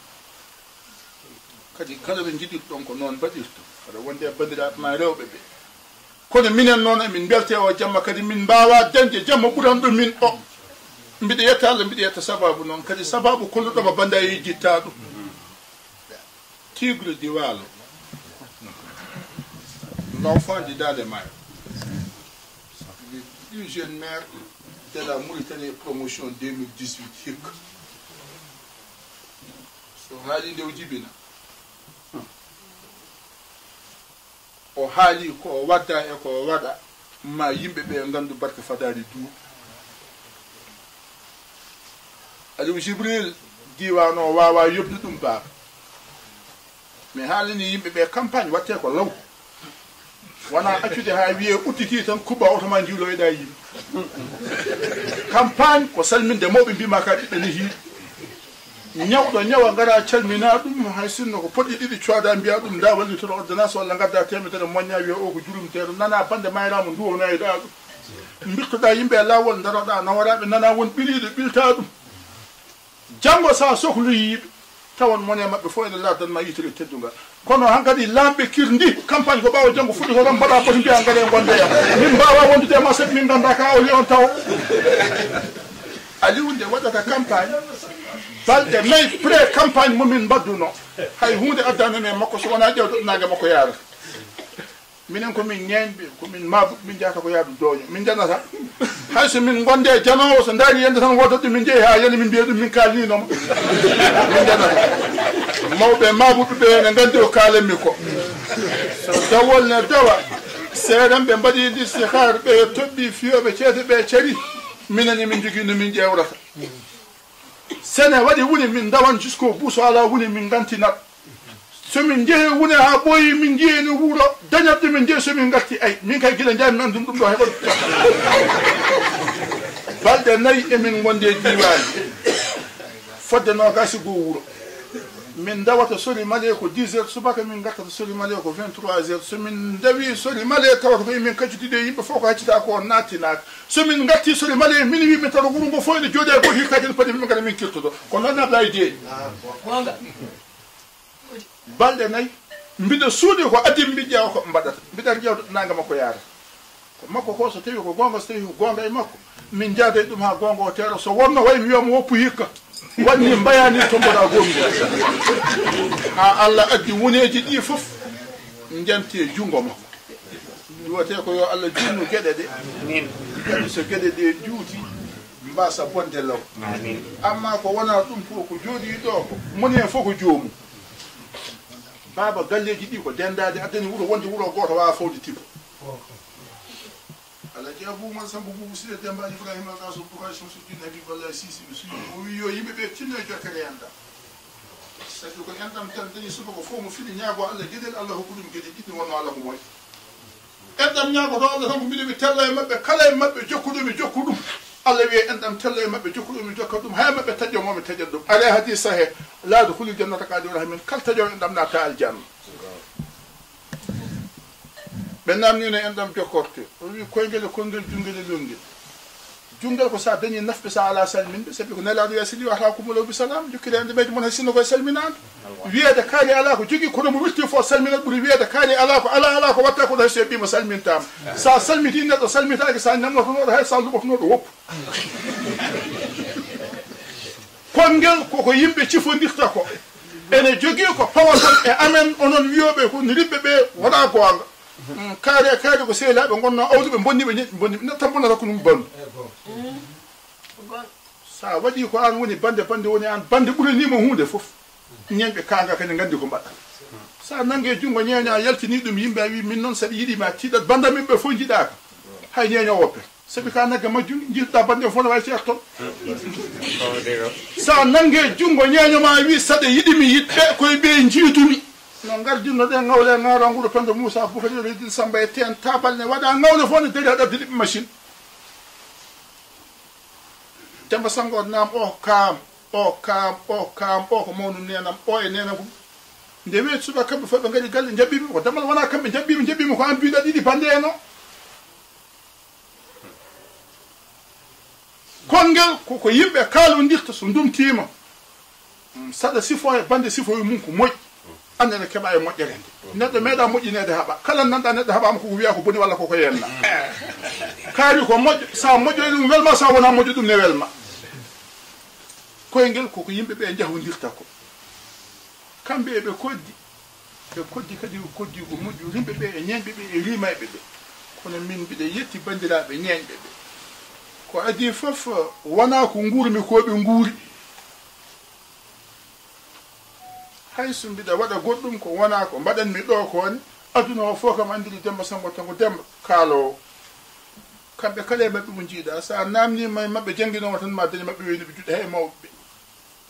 kadi kala ɓe jiɗirɗon ko noon mbaɗirto aɗa wonde e bandiraɓe ma rewɓe ɓe kono minen noon emin belte o jamma kadi min mbawa dañde jamma ɓuranɗo min o mbiɗa yetta Allah mbiɗa yetta sababu noon kadi sababu kolluɗoma banda e jitta ɗum Tigre du Waalo l'enfant du Dalémaï, le plus jeune maire de la Mauritanie promotion 2018 HIC. So haali nde o jibina o haali ko o wadda e ko o waɗa ma yimɓe ɓe gandu barke fadari du Aliou Jibril diwan o wawa yobde ɗum baaba mais haalini yimɓe ɓe campagne watte ko law wona accude ha wiye udditi tan kuba otoma jiiloyɗa yimɓe campagne ko salminde mawɓe mbima ka ɓiɓɓe ne hiiɗi ñawɗo ñawa gara calmina ɗum hay sinno ko poɗɗi ɗiɗi coda mbiya ɗum da wallitoto ordonnance walla gadda temedere moñña wiya o ko jurumteɗo nana bande mayrama duwonoyɗa ɗum birtoɗa yimɓe lawol daroɗa nawaraɓe nana won ɓiriɗo ɓilta ɗum janggo sa sohloyiɓe tawan mone mabɓe fof ene lardanma yitere teddugal kono hankadi lamɓe kirdi campagne ko ɓawa janggo fuɗɗi ko tan mbaɗa poti mbiya gaɗe gondeya min mbawa wondude ma sabi min ganda ka oli on taw Aliou nde waɗata campagne balɗe 4 pré campagne momin mbadduno hay hunde addanen e makko so wona ƴewde ɗumnage makko yarata minen komin ñeñɓe komin mabuɓe min jahata ko yaadu dooño min janata hayso min gonde janowo so daari yende tan wodat ɗum min jeeyi ha yani min mbiya ɗum min kalninoma min janata mawɓe mabuɓe ɓe ne gandi o kalanmi ko so dawol ne dawa seeɗan ɓe mbaɗi listihar ɓe toɓɓi fiyoɓe ceete ɓe cari minani min jogui no min ƴewrata sene waɗi woni min dawan jusqu'au bout so ala woni min gantinat somin jeehi woni ha ɓooyi min jeyini wuuro dañatɗe min jeeyi somin garti ay min kay guila jami mi andum ɗum ɗo heɓat balɗe 4 emin gonde diwani fodde nogasi goo wuuro min dawata sori male ko 10 heures subaka min gartata sori male ko 23 heures somin dawi sori male tawata ko min kaccutide yimɓe fof ko haccita ko nattinaka somin garti sori male min wi min tawa wuuro ngo fof ene jooɗi e goto hikkadi padi min gada min kirtoto ko noon abda e deeƴi balɗe 4 mbiɗa suuɗi ko addi mbiɗa ƴeewa ko mbaɗata mbiɗa ƴewde ɗumnaga makko yaara ko makko ko so tawi ko gonga so tawi ko gonga e makko min jaada e ɗum ha gonga o teero so wonno way mi wiyama woppu hikka waɗni mbayani to mboɗa gonga ha Allah addi woneji ɗi fof jenti e jungo makko duwate ko yo Allah junnu gueɗe ɗe kadi so gueɗe ɗe juuti mbasa bonde law amma ko wona ɗum fof ko jooɗi ɗo ko moni hen fof ko joomum baba galleji ɗi ko dendade addani wuuro wonde wuuro goto wawa fawde tipo ala jeebuman sambo bubu sile demba ibrahima gaso bouka chamsu din habib allah sisi o wi yo yimɓeɓe tinno jokkere enda sabi ko endam tan dañi suba ko fof mo fiɗi ñaago allah gueɗel allah hokku ɗum gueɗe ɗiɗi wonno allah ko moƴ endam ñaago to allah tan ko mbiɗomi tella e maɓɓe kala e maɓɓe jokkuɗomi jokku ɗum Allah wiye endam tella e maɓɓe jokkuɗomi jokka ɗum hay maɓɓe taƴomomi taƴat ɗum ala hadis sahe laadu huli jannata kaadi wona min kala taƴo endam naata aljanna ɓe namnino endam jokkorte o wi koyngel e konngel junngel e longel junngel ko sa dañi nafɓe sa ala salminɓe sabi ko nelaɗo yasili wata kumulow bisalam jokkide ende ɓeyde mon hay sinno koye salminade wiyede kaari ala ko jogui kono mo wirti fof salminat ɓuuri wiyede kaari ala ko ala ko watta ko ɗo so ɓima salmintama sa salmiti neɗɗo salmitaki sa namdotonoɗo hay sa luɓotonoɗo woppu konngel koko yimɓe cifodirta ko ene jogui ko pawaton e amen onon wiyoɓe ko riɓɓe ɓe wona gonga kaari ko sehlaɓe gonno awduɓe bonniɓe ñeƴƴi bonniɓe netta bonnata ko ɗum bonnu sa waɗi ko an woni bande woni an bande ɓuranima hunde foof ñeñɓe kanga kadi gandi ko mbaɗɗa sa nangue junggo ñeña yaltini ɗum yimɓe a wi min noon saɗa yiɗima tiiɗat banda min ɓe fof jiɗaka hay ñeño woppe sabi ka nagge majjum jiɗɗa bande fof no wawi ceer toon sa nangue junggo ñeñoma wi saɗa yiɗimi yiɗɓe koye ɓe jiidumi no gardinno ɗe ngawle ngaro nguɗo pendo moussa boukari reydil samba e ten tabal ne waɗa ngawle fof ne daari ha ɗabde liɓɓe machine demba sango nam o ko mawnu nenam o e nenam ko nde weeti suba kamɓe fof ɓe gaɗi galle jaɓɓimi ko damal wona kamɓe jaɓɓimi ko an mbiɗa ɗiɗi bande en o konngel koko yimɓe kalodirta so ndumtima saɗa sifo e bande sifoye mum ko moƴƴi annene keɓa e moƴƴere nde neɗɗo meeɗa moƴƴinede haaɓa kala nanɗa neɗɗo haaɓama koko wiya ko boni walla koko yenna kaari ko moƴƴo sa moƴƴoy ɗum welma sa wona moƴƴo ɗum ne welma koyngel koko yimɓeɓe jahodirta ko kamɓe eɓe koddi kadi ko koddi ko moƴƴu rimɓeɓe e ñeñɓeɓe e rimayɓe ɓe kono min mbiɗa yetti bandiraɓe ñeñɓeɓe ko adi foof wona ko guurmi koɓe guuri hayso mbiɗa waɗa goɗɗum ko wona ko mbaɗanmi ɗo kone aduna o fof kam andiri Demba Sango tan ko Demba kaalowo kamɓe kala e maɓɓe mo jiiɗa sa namnima e maɓɓe jangguinomo tan ma dañi maɓɓe weyniɓe juɗe hay mawɓe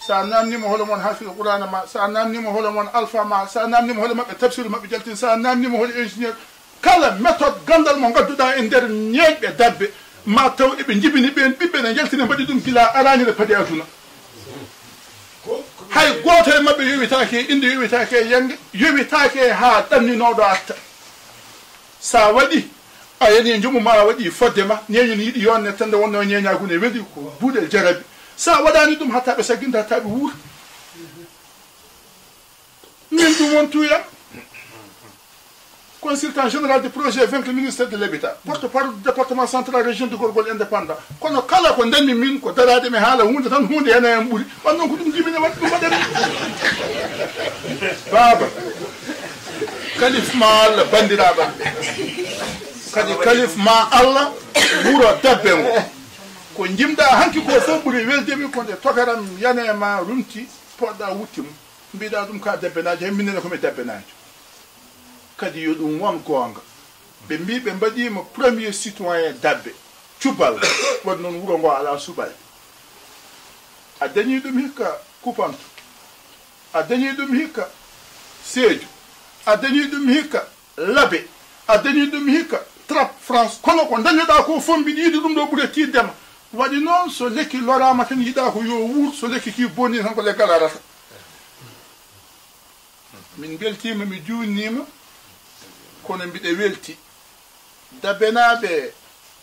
sa namnima holo mon hafiz qur'ana ma sa namnima holo mon alpha ma sa namnima holo maɓɓe tafsir maɓɓe jaltin sa namnima holo ingénieur kala méthode gandal mo gadduɗa e nder ñeeƴɓe dabbe ma taw eɓe jibini ɓen ɓiɓɓe ne jaltine mbaɗi ɗum gila aranire paadi aduna hay goto e maɓɓe yowitake inde yowitake yangue yowitake ha ɗanninoɗo atta sa waɗi a yani joomum ma waɗi fodde ma ñeño ne yiiɗi yonne tande wonno ñeñagu ne weeli ko buuɗe jarabi sa waɗani ɗum hatta ɓe sagginta hatta ɓe wuura min ɗum won tuyam consultant général du projet avec le ministère de l'habitat porte-parole du département central région de Gorgol indépendant kono kala ko danmi min ko darade mi haala hunde tan hunde ene en ɓuuri wan noon ko ɗum jibine waɗi ɗum waɗani baba kalif ma Allah bandiraɓam kadi kalif ma Allah wuro dabbe ngo ko jimɗa hanki ko fof ɓuuri weldemi ko nde tokaram yane ma rumti poɗɗa wutti mum mbiɗa ɗum ka dabbenaji hay minnene komi dabbenaji kadi yo ɗum won gonga ɓe mbi ɓe mbaɗima premier citoyen dabbe cubal waɗi noon wuro ngo ala suɓal a dañi ɗum hikka Koupanto a dañi ɗum hikka Sédhiou a dañi ɗum hikka Labé a dañi ɗum hikka Trap France kono ko dañoɗa ko fof mbiɗa yiiɗi ɗum ɗo ɓuuri tiddema waɗi noon so lekki lorama tan yiiɗa ko yo wuur so lekki ki bonni tan ko leggal arata min beltima mi junnima kono mbiɗa welti dabbenaɓe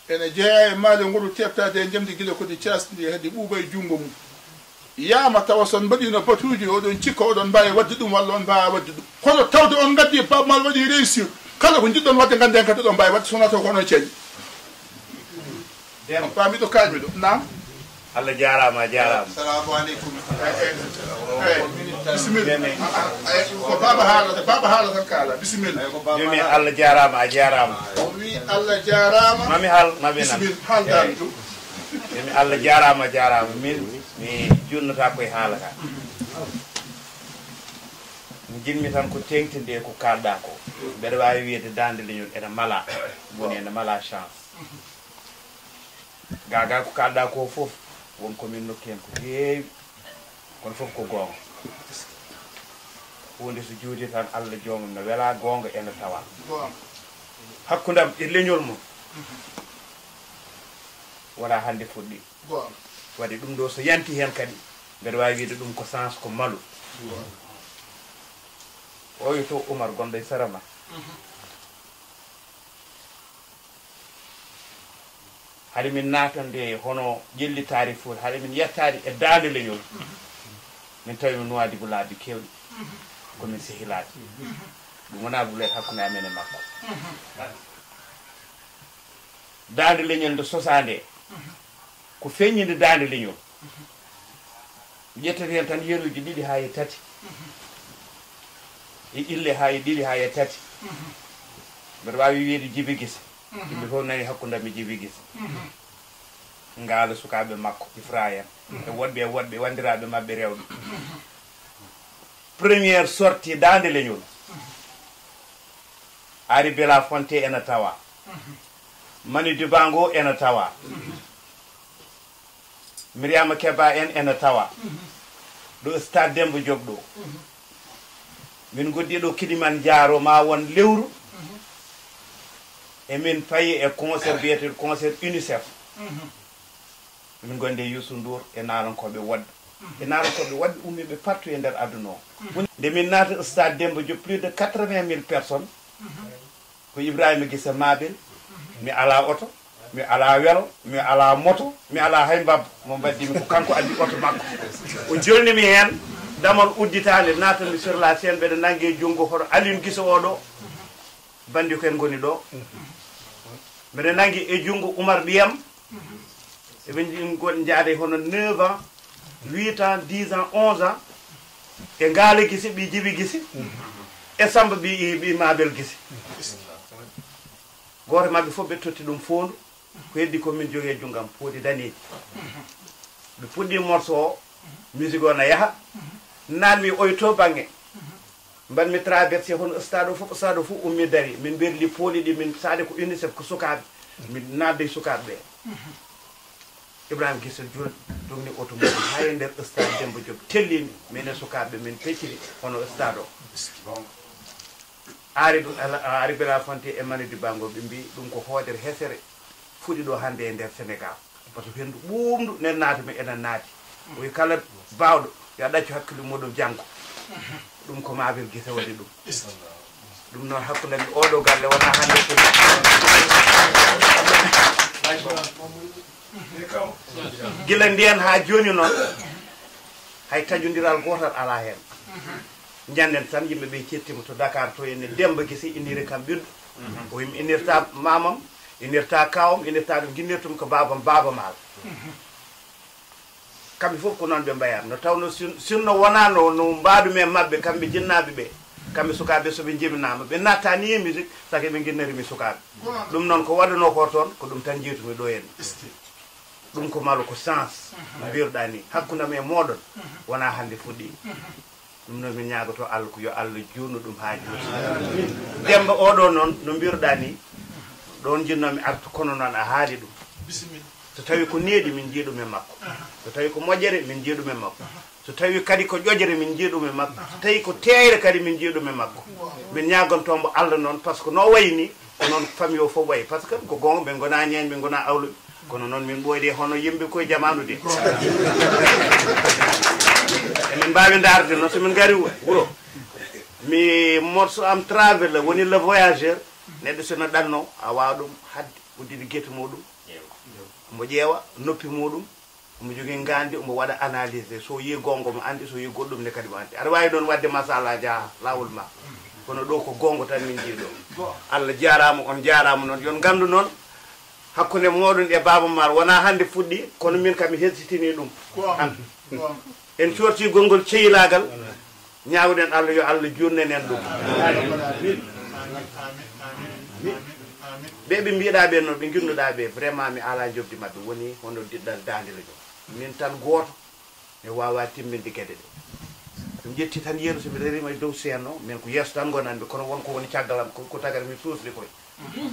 ene jeeya e maale ngolu teftade e jamdi guila kodi casdi hadi ɓuuɓa e jungo mum yama tawa son mbaɗino batuji oɗon cikka oɗon mbawi wadde ɗum walla on mbawa wadde ɗum kono tawde on gaddi babmal waɗi réussir kala ko jiɗɗon wadde ganden kadi ɗon mbawi wadde sona taw ko onon ceeƴi on paami ɗo kañmi ɗo nam Allah jarama jarama. Assalamu alaikum. Bismillah. Ko baba haala kala. Bismillah. Jumi Allah jarama a jarama. Wi Allah jarama. Mami hal mabe nan. Bismillah. Hal dal du. Jumi Allah jarama jarama min mi junnata koy haala ka. Jinmi tan ko tengtinde ko kalda ko. Beɗa wawi wiide dande leñol ene mala woni ene mala chance. Gaga ko kalda ko fof won ko min nokki hen ko heewi kono fof ko gonga. Hunde so juuti tan Allah joomum no wela gonga ene tawa. Hakkundam e leñol mum wona hande fuɗɗi. Waɗi ɗum ɗo so yanti hen kadi mbeɗa wawi wiide ɗum ko chance ko malu. O wi to Oumar gonɗo e Sarama. Haɗa min natande hono jellitari fof haɗa min yettade e dande leñol min tawi min nuwadi ko laabi kewɗi komin sehilaji ɗum wona bulet hakkude amen e makko. Dande leñol nde sosande ko feññinde dande leñol ƴettata hen tan yeruji ɗiɗi ha e tati e ille ha e ɗiɗi ha e tati mbeɗa wawi wiide Djiby Guissé yimɓe fof nani hakkudam e Djiby Guissé ngaala sukaɓe makko Ifra en e woɗɓe wandiraɓe mabɓe rewɓe. Première sortie dande leñol Ari Belafonte ene tawa Mani Dibango ene tawa Miriama Keba en ene tawa ɗo stade Demba Diop ɗo min goddi ɗo Kidimane Diaro ma won lewru e min fayi e concert biyeteɗo concert UNICEF min gonde Youssou Ndour e narankoɓe wadde e narankoɓe wadde ummiɓe partout e nder aduna o nde min naata stade Demba Diop plus de 80 000 personnes ko Ibrahima Guissé Mabel mi ala oto mi ala welo mi ala moto mi ala hay mbabba mo mbaddimi ko kanko addi oto makko o jolnimi hen damal udditande natande sur la scène ɓeɗa nangue junggo hoto Aliou Guissé oɗo bandi ko en goni ɗo mbeɗa nangue e junggo Oumar Biyam eɓe gon jaade hono 9 ans 8 ans 10 ans 11 ans e Ngaale Guissé ɓi Djiby Guissé e Samba ɓi Mabel Guissé goto mabɓe fof ɓe totti ɗum fondu ko heddi ko min jogui e junggam poodi daneji ɓe puɗɗi morceau o musique o na yaaha nanmi oyto banggue mbanmi traversé hono stade o fof ummi dari min berli pooli ɗi min sade ko UNICEF ko sukaɓe min nadde sukaɓe ɓe Ibrahima Guissé joni dogni auto mum ha e nder stade Demba Diop tellimi minen sukaɓe min pecciri hono stade o Ari Belafonte e Mani Dibango ɓe mbi ɗum ko hoodere hesere fuɗi ɗo hande e nder Sénégal par ce que hendu ɓuumdu nen naatami enen naati oyi kala bawɗo yo ɗaccu hakkille muɗum janggo ɗum ko Mabel Guissé waɗi ɗum ɗum noon hakkudemi oɗo galle wona hande gila ndiyen ha joni noon hay taƴodiral gotal ala hen janden tan yimɓeɓe cettima to Dakar to ene Demba Guissé iniri kam ɓiɗɗo o yimi inirta mamam inirta kawam inirta ɗum guinnirtum ko babam Baba Maal kamɓe fof ko noon ɓe mbayat no tawno sinno wona no mbaɗumen mabɓe kamɓe jinnaɓe ɓe kamɓe sukaɓe soɓe jiminama ɓe natta ni e musique sake ɓe guinnarimi sukaɓe ɗum noon ko waɗano ko toon ko ɗum tan jiitumi ɗo henna ɗum ko malu ko chance no mbiruɗa ni hakkudam e moɗon wona hande fuɗɗi ɗum noon min ñagoto Allah ko yo Allah jurno ɗum ha juuti Demba oɗo noon no mbiruɗa ni ɗon jinnomi artu kono noon a haali ɗum so tawi ko needi min jiiɗum e makko so tawi ko moƴƴere min jiiɗum e makko so tawi kadi ko ƴoƴere min jiiɗum e makko so tawi ko teeyre kadi min jiiɗum e makko min ñagontombo Allah noon par ce que no wayni ko noon famille o fof wayi par ce que ko gonga ɓe gona ñeeñ ɓe gona awluɓe kono noon min ɓoyde hono yimɓe koye jamanu de emin mbawi darde noon somin gari wuuro mi morceau am travel woni le voyageur neɗɗo sono ɗanno a wawa ɗum hadde uddide guete muɗum omo ƴeewa noppi muɗum omo jogui gandi omo waɗa analysé so yi gongo mo andi so yi goɗɗum ne kadi mo andi aɗa wawi ɗon wadde masala jaa lawol ma kono ɗo ko gongo tan min jiiɗo Allah jarama on jarama noon yon gandu noon hakkunde moɗon e Baaba Maal wona hannde fuɗɗi kono min kam mi hesitini ɗum en corti gongol ceyilagal ñaawɗen Allah yo Allah jurnenen ɗum ɓe ɓe mbiɗa ɓe noon ɓe ginnuɗa ɓe vraiment mi ala jobdi mabɓe woni hono diɗɗal dandele jo min tan gooto mi wawa timminde gueɗe ɗe ɗum ƴetti tan yeeru somi rarima e dow seeno min ko yeeso tan gonanɓe kono wonko woni caggalam ko tagata mi suusde koye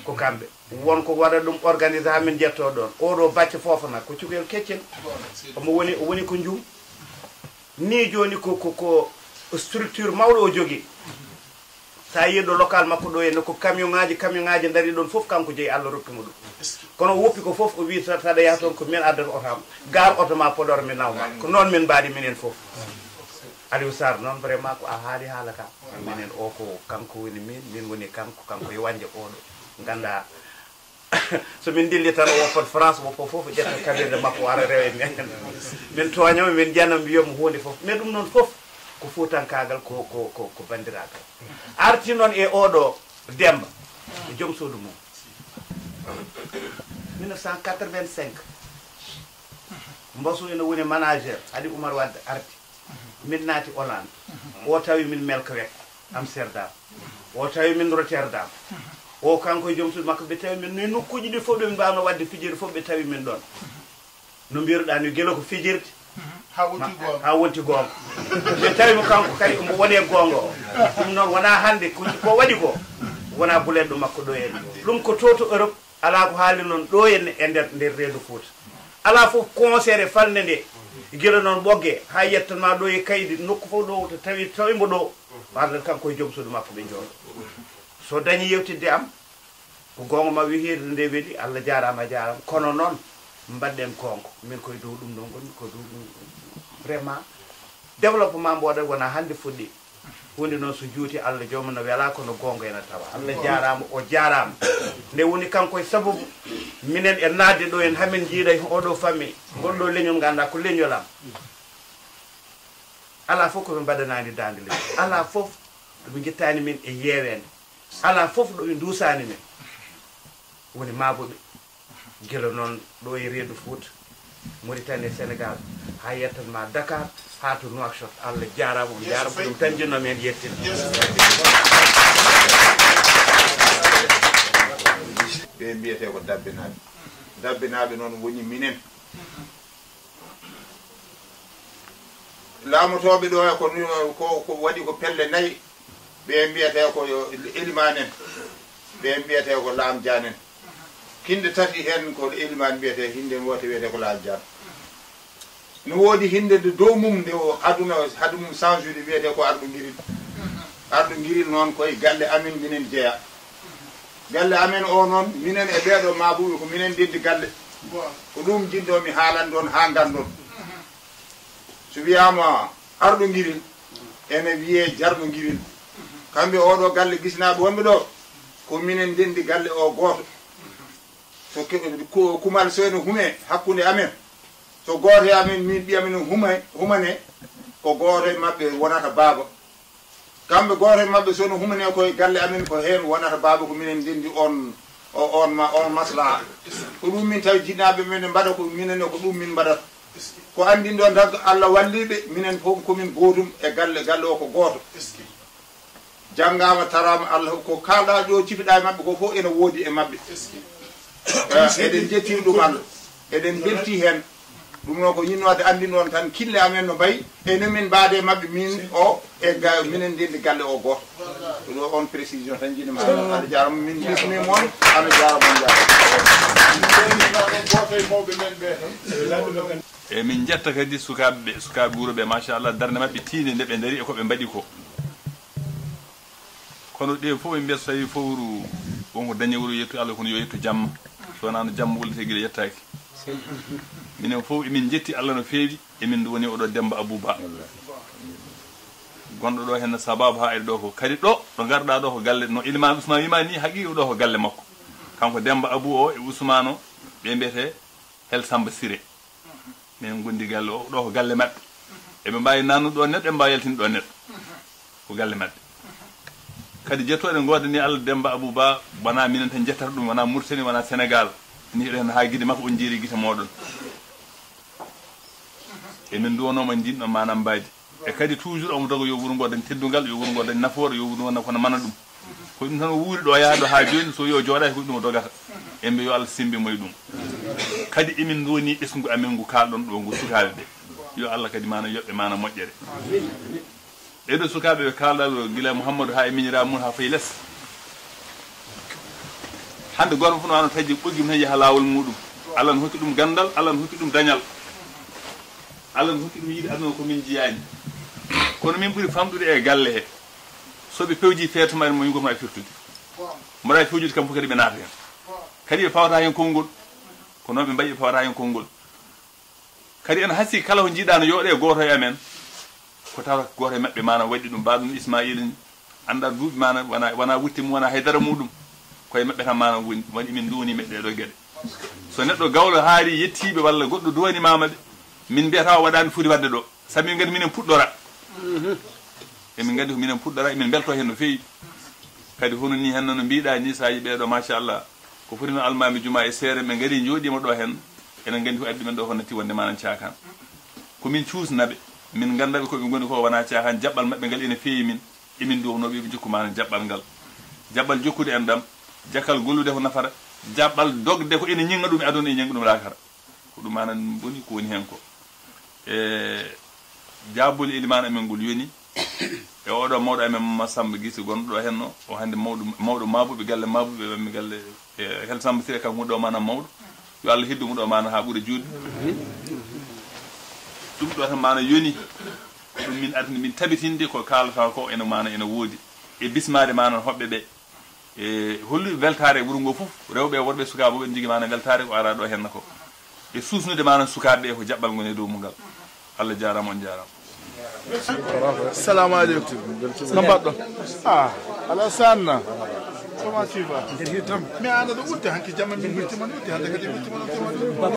ko kamɓe wonko waɗa ɗum organisé ha min jetto ɗon oɗo bacce fofana ko cukalel keccel omo woni ko jum ni joni ko structure mawɗo o jogui sa yiɗo local makko ɗo henne ko camion ngaji dari ɗon foof kanko jeeyi Allah rokkimo ɗum kono woppi ko foof o wi saɗa yaha toon ko min addata otam gar oto ma Podor mi nawma ko noon min mbaɗi minen foof Aliou Sarr noon vraiment ko a haali haala ka minen o ko kanko woni min woni kanko yo wanje oɗo ganda so min dilli tan o woppot France woppo foof ƴetta kabirde makko ara rewe men min toñama min janam wiyomo hunde foof mais ɗum noon foof ko fuutankagal ko bandiragal arti noon e oɗo Demba e joom suudu mum 1985 mbasu ene woni manager Ali Oumar Wade arti min naati Hollande o tawi min Melkwek Amsterdam o tawi min Rotterdam o kanko e joom suudu makko ɓe tawi min no nokkuji ɗi fof ɓe mbawno wadde fijirde fof ɓe tawi min ɗon no mbiruɗa ni guila ko fijirde ha wonti gonga ɓe tawimo kanko kadi omo wone gonga o ɗum noon wona hannde ko waɗi ko wona buleɗɗo makko ɗo en ɗum ko toto Europe ala ko haali noon ɗo henne e nder reedu Fouta ala fof concert e falde nde guila noon ɓogge ha yettanma ɗo e kaydi nokku fof ɗo to tawimo ɗo wardat kanko e joom suudu makko ɓe jooɗo so dañi yewtidde am ko gonga ma wi hirde nde weeli Allah jarama kono noon mbaɗɗen konko min koye dow ɗum ɗon gonni ko dow ɗum vraiment développement mboɗon wona hannde fuɗɗi hunde noon so juuti Allah joomum no wela kono gonga ena tawa Allah jarama o jarama nde woni kanko e sababu minen e nadde ɗo en hamin jiiɗa oɗo famille gonɗo leñol ganda ko leñolam ala fof koɓe mbaɗanani dande leñol ala fof ɗoɓe guittani min e yewende ala fof ɗoɓe dusani min woni maboɓe guila noon ɗo e reedu Fouta Mauritanie Sénégal ha yettanma Dakar ha to Nouakchott Allah jarama on jarama ko ɗum tan jinnomi hen yettin ɓe mbiyete ko dabbinaɓe noon woni minen laamotoɓe ɗo ko waɗi ko pelle nayyi ɓe mbiyete ko Elimanen ɓe mbiyete ko Lam Dianen hinde tati hen ko Elimane mbiyete hinde wote wiyete ko Lam Diane no woodi hinde de dow mum nde o aduna hade mum change wiyete ko arɗo giril noon koye galle amen minen jeeya galle amen o noon minen e ɓeeɗo mabuɓe ko minen dendi galle ko ɗum jinɗomi haalan ɗon ha gandon so wiyama arɗo giril ene wiye jarɗo giril kamɓe oɗo galle gisnaɓe wonɓe ɗo ko minen dendi galle o goto so kumal so ene hume hakkude amen so gooto e amen min ɓi amen humane ko gooto e maɓɓe wonata baaba kamɓe gooto e maɓɓe so no humane koye galle amen ko heen wonata baaba ko minen ndenndi on maslaha ko ɗum min tawi jinnaɓe men mbaɗa ko minenne ko ɗum min mbaɗata ko anndin ɗon tan Allah walliɓe minen fof komin gootum e galle o ko gooto janngama tarama Allah ko kalɗa ɗo cipiɗa e maɓɓe ko fof ene woodi e maɓɓe eɗen jettiri ɗum Allah eɗen belti hen ɗum noon ko yinnode anndin ɗon tan kille amen no mbayi ene min mbaade maɓɓe min o e minen ndendi galle o gooto ɗo on précision tan jiɗima aɗa jarama min bismim on aɗa jarama e min jetta kadi sukaɓe wuuro ɓe machallah darde maɓɓe tiinde nde ɓe daari e koɓe mbaɗi ko kono ɗe fof ɓe mbiyata so tawi fowru wonko dañe wuro yettu Allah kono yo yettu jamma so wonano jamma wullete guila yettaki minen fof emin jetti Allah no feewi emin woni oɗo Demba Abou Ba gonɗo ɗo hen sababu ha eɗe ɗo ko kadi ɗo garɗa ɗo ko galle no Elimane Ousmane wima ni haqiqi ɗo ko galle makko kanko Demba Abou o e Ousmane o ɓe mbiyete Hel Samba Siré min gondi galle o ɗo ko galle maɓɓe eɓe mbawi nannude ɗo neɗɗo eɓe mbawi yaltinde ɗo neɗɗo ko galle maɓɓe kadi jettoɗe godani Allah Demba Abou Ba wona minen tan jettata ɗum wona Mauritanie wona Sénégal ni hiɗen ha guide makko on jeeri guite moɗon emin duwanoma jinɗo manam mbaadi e kadi toujours omo dogo yo wuro ngo dañ teddugal yo wuro ngo dañ nafoore yo wuro ngo kono mana ɗum ko ɗum tan o wuuri ɗo yaado ha joni so yo jooɗaki ko ɗum o dogata embe yo Allah simbi moye ɗum kadi emin doni ɓesgu amen ngu kalɗon ɗo ngu sukaɓe ɓe yo Allah kadi mana yoɓɓe mana moƴƴere ɓeɗo sukaɓe ɓe kalɗa gila Mouhamadou ha e miñira mum ha fayi less hande gorko fof no wano taji ɓoggim tan yaha lawol muɗum Allah ne hokki ɗum gandal Allah ne hokki ɗum dañal Allah ne hokki ɗum yiide aduna komin jiyani kono min ɓuuri famɗude e galle he soɓe pewji feetomare mo yingotma e firtude mbaɗa fewjude kam fof kadi ɓe naata hen kadi ɓe pawata hen konngol ko noon ɓe mbayi ɓe pawata hen konngol kadi en hasi kala ko jiiɗa no yooɗe goto e amen ko tawata goto e maɓɓe mana waɗi ɗum mbaɗum Ismaïla ni anda duuɓi mana wona wutte mum wona haydara muɗum koye maɓɓe kam mana woni waɗi min duwoni meɗɗe ɗo gueɗe so neɗɗo gawlo haari yettiɓe walla goɗɗo duwanimama ɓe min mbiyata o waɗani foti wadde ɗo saabi min gandi minen puɗɗora emin gandi ko minen puɗɗora emin belto hen no feewi kadi hono ni hen no mbiɗa ni sa yi ɓeɗo machallah ko foti no almami juma e seere ɓe gaari jooɗima ɗo hen enen gandi ko addi men ɗo ko natti wonde manan cakan komin cuusnaɓe min gandaɓe koɓe goni ko wona cakan jaɓɓal maɓɓe ngal ene feewi min emin duwnoɓe ɓe jokku manan jaɓɓal ngal jaɓɓal jokkude en ɗam jakkal gollude ko nafata jaɓɓal dogde ko ene ñinga ɗum e aduna e ñinga ɗum lakara ko ɗum manan boni ko woni hen ko e jaabuli ilimane amen ngol yoni e oɗo mawɗo amen Massamba Guissé gonɗo ɗo henno o hande mawɗo mabuɓe galle mabuɓe ɓe galle hel Samba Siré kanko ɗo manam mawɗo yo Allah heddumo ɗo mana ha ɓuura juuɗe ɗum ɗo tan mana yoni ɗum min adni min tabitinde ko kalata ko ene mana ene woodi e bismade mana hoɓɓe ɓe e holluɓe weltare e wuuro ngo foof rewɓe e worɓe sukaɓe ɓe jogui mana weltare ko ara ɗo henna ko e susnude mana sukaɓe ko jaɓɓal ngone dow mugal Allah jarama on jarama Assalamu alaikum. No mbaɗɗo? Alassane comment tu vas? Mais anda ɗo utte hanki jamma min wittima ɗo utte hande kadi wittima ɗo